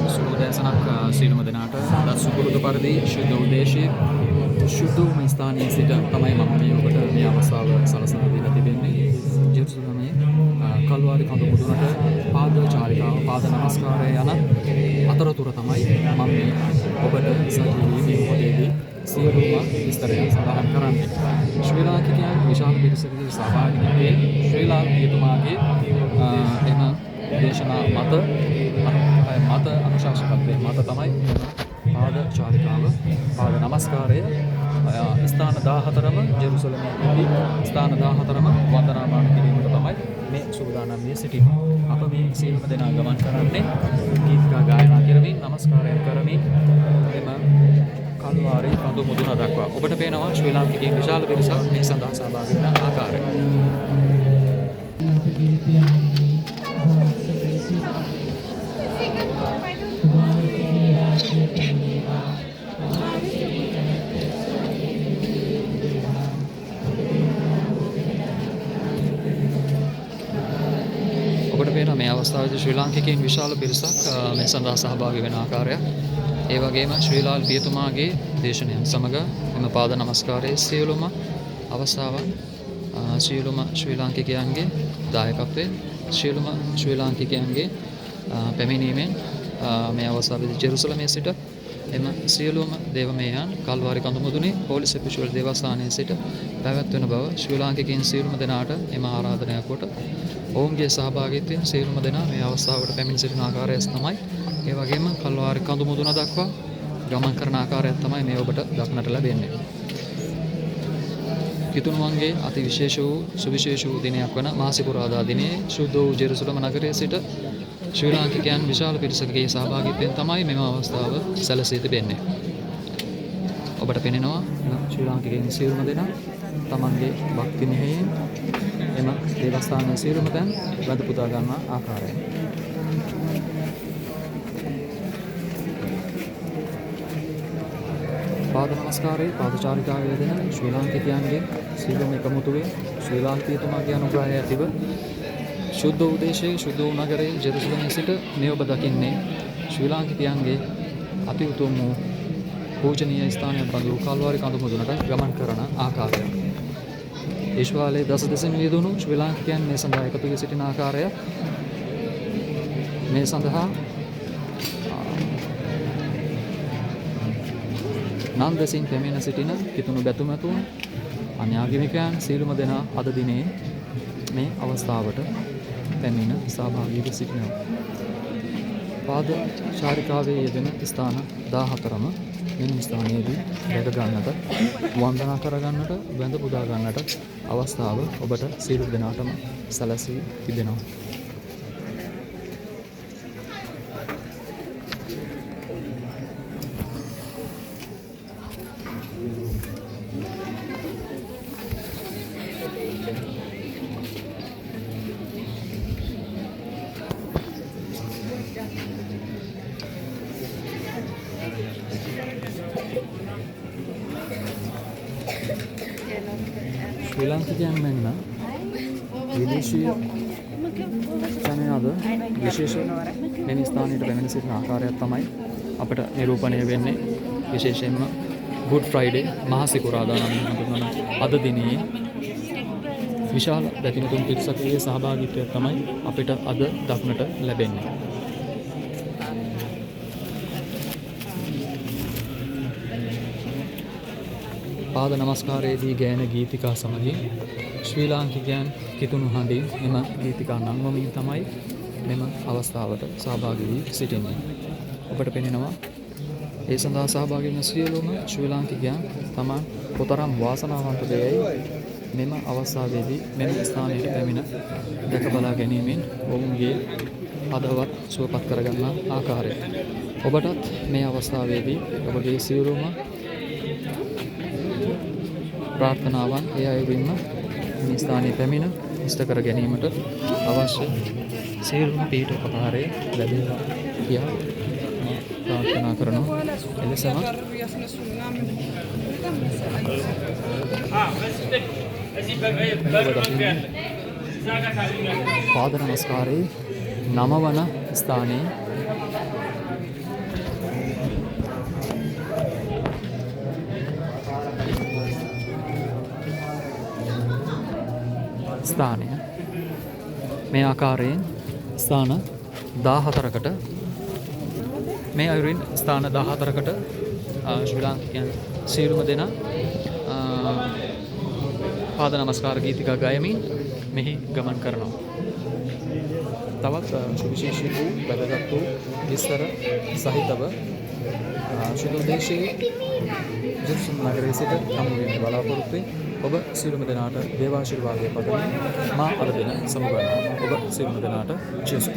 සුබෝදෑසනක් සියලුම දෙනාට දත් සුපුරුදු පරිදි ශුද්ධ උදේශයේ ශුද්ධ වූ ස්ථානයේ සිට තමයි මම මේ ඔබට මේ අවස්ථාව සලසන දීලා තිබෙන්නේ. ජෙරුසලමේ කල්වාරි කඳු මුදුනට පාද චාරිකාව පාද නමස්කාරය යන අතරතුර තමයි මම මේ ඔබට සජීවී විමුක්තියේදී සියලුම විස්තරයන් සඳහන් කරන්නේ. ශ්‍රී ලාංකිකයන් විශාල පිරිසකගේ සහභාගීත්වයේ ශ්‍රී ලාංකිකතුමාගේ එම දේශනා මත අනුශාසකත්වයේ මත තමයි පාද චාරිකාව පාද නමස්කාරය ස්ථාන 14ම ජෙරුසලමේදී ස්ථාන 14ම වන්දනාමාන කිරීමට තමයි මේ සූදානම් වී සිටින්නේ. අප මේ සියලුම දෙනා ගමන් කරන්නේ ගීතිකා ගායනා කරමින් නමස්කාරය කරමින් එම කල්වාරි කඳු මුදුන දක්වා. ඔබට පේනවා ශ්‍රී ලාංකිකයන් විශාල පිරිසක් මේ සඳහා සහභාගී වන ආකාරය. ඔබට පේනවා මේ අවස්ථාවේදී ශ්‍රී ලාංකිකයන් විශාල පිරිසක් මේ සඳහා සහභාගී වෙන ආකාරය. ඒ වගේම ශ්‍රී ලාල් පියතුමාගේ දේශනයන් සමග එම පාද නමස්කාරයේ සියලුම අවස්ථාවන් සියලුම ශ්‍රී ලාංකිකයන්ගේ දායකත්වයේ සියලුම ශ්‍රී ලාංකිකයන්ගේ පැමිණීමෙන් මේ අවස්ථාවේදී ජෙරුසලමේ සිට එම සියලුම දේවමයන් කල්වාරි කඳු මුදුනේ හෝලි සෙපිෂුවල් දේවස්ථානයේ සිට පැවැත්වෙන බව ශ්‍රී ලාංකිකයන් සියලුම දෙනාට එම ආරාධනය කොට ඔවුන්ගේ සහභාගීත්වයෙන් සියලුම දෙනා මේ අවස්ථාවට පැමිණ සිටින ආකාරය තමයි. ඒ වගේම කල්වාරි කඳු මුදුන දක්වා ගමන් කරන ආකාරය තමයි මේ ඔබට දක්නට ලැබෙන්නේ. කිතුණුවන්ගේ අති විශේෂ වූ සුවිශේෂ වූ දිනයක් වන මාසිකුරාදා දිනයේ ශුද්ධ වූ ජෙරුසලම නගරයේ සිට ශ්‍රී ලාංකිකයන් විශාල පිරිසකගේ සහභාගීත්වයෙන් තමයි මෙම අවස්ථාව සැලසී තිබෙන්නේ. ඔබට පෙනෙනවා ශ්‍රී ලාංකිකයන් සියලුම දෙනා තමන්ගේ භක්ති මෙහෙයෙන් එම දේවස්ථානයේ සියලුම තැන් වැඳ පුදා ගන්නා ආකාරය. පාද නමස්කාරයේ පාදචාරිකාවේ යෙදෙන ශ්‍රී ලාංකිකයන්ගේ සියලුම එකමුතුවේ ශ්‍රී ලාංකිකතුමාගේ අනුග්‍රහය ඇතිව ශුද්ධ උදේශයේ ශුද්ධ වූ නගරයේ ජෙරුසලමේ සිට මේ ඔබ දකින්නේ ශ්‍රී ලාංකිකයන්ගේ අති උතුම් වූ පූජනීය ස්ථානයක් බඳු කල්වාරි කඳු මුදුනට ගමන් කරන ආකාරය. ඒශ්වාලයේ දස දෙසින් යෙදුණු ශ්‍රී ලාංකිකයන් මේ සඳහා එකතු වී සිටින ආකාරය මේ සඳහා නම් දෙසින් පැමිණ සිටින කිතුණු බැතුමතුන් අන්‍යාගමිකයන් සියලුම දෙනා අද දිනේ මේ අවස්ථාවට පැමිණ සහභාගී වී සිටිනවා. පාද චාරිකාවේ යෙදෙන ස්ථාන 14ම මෙන්න ස්ථානයේදී දැක ගන්නට වන්දනා කර ගන්නට වැඳ පුදා ගන්නට අවස්ථාව ඔබට සියලු දෙනාටම සැලසී තිබෙනවා. ශ්‍රී ලාංකිකයන් මෙන්ම විදේශීය ජනයාද විශේෂ මෙම ස්ථානයට පැමිණ සිටින ආකාරයක් තමයි අපට නිරූපණය වෙන්නේ. විශේෂයෙන්ම ගුඩ් ෆ්‍රයිඩේ මහා සිකුරාදා නම් හඳුන්වන අද දිනේ විශාල බැතිමතුන් පිරිසකගේ සහභාගීත්වය තමයි අපිට අද දක්නට ලැබෙන්නේ. පාද නමස්කාරයේදී ගෑන ගීතිකා සමගින් ශ්‍රී ලාංකිකයන් කිතුණු හඬින් එම ගීතිකා නංවමින් තමයි මෙම අවස්ථාවට සහභාගී වී සිටින්නේ. ඔබට පෙනෙනවා ඒ සඳහා සහභාගී වන සියලුම ශ්‍රී ලාංකිකයන් තමන් කොතරම් වාසනාවන්ත දෙයයි මෙම අවස්ථාවේදී මෙම ස්ථානයට පැමිණ දැක බලා ගැනීමෙන් ඔවුන්ගේ හදවත් සුවපත් කරගන්නා ආකාරය. ඔබටත් මේ අවස්ථාවේදී ඔබගේ සියලුම ප්‍රාර්ථනාවන් ඒ අයුරින්ම මේ ස්ථානයේ පැමිණ ඉෂ්ට කර ගැනීමට අවශ්‍ය සියලුම පීඨෝපකාරය ලැබේවා කියා ප්‍රාර්ථනා කරනවා. එලෙසම පාද නමස්කාරයේ 9 වන ස්ථානයේ ස්ථානය මේ ආකාරයෙන් ස්ථාන 14කට මේ අයුරින් ස්ථාන 14කට ශ්‍රී ලාංකිකයන් සියලුම දෙනා පාද නමස්කාර ගීතිකා ගයමින් මෙහි ගමන් කරනවා. තවත් සුවිශේෂී වූ වැදගත් වූ විස්තර සහිතව ශුද්ධෝදේශයේ ජෙරුසලම් නගරයේ සිට හමු වෙන්න බලාපොරොත්තු වෙයි. ඔබ සියලුම දෙනාට දේවාශිර්වාදය පතමි. මා අද දින සමුගන්නවා. ඔබ සියලුම දෙනාට ජේසුස්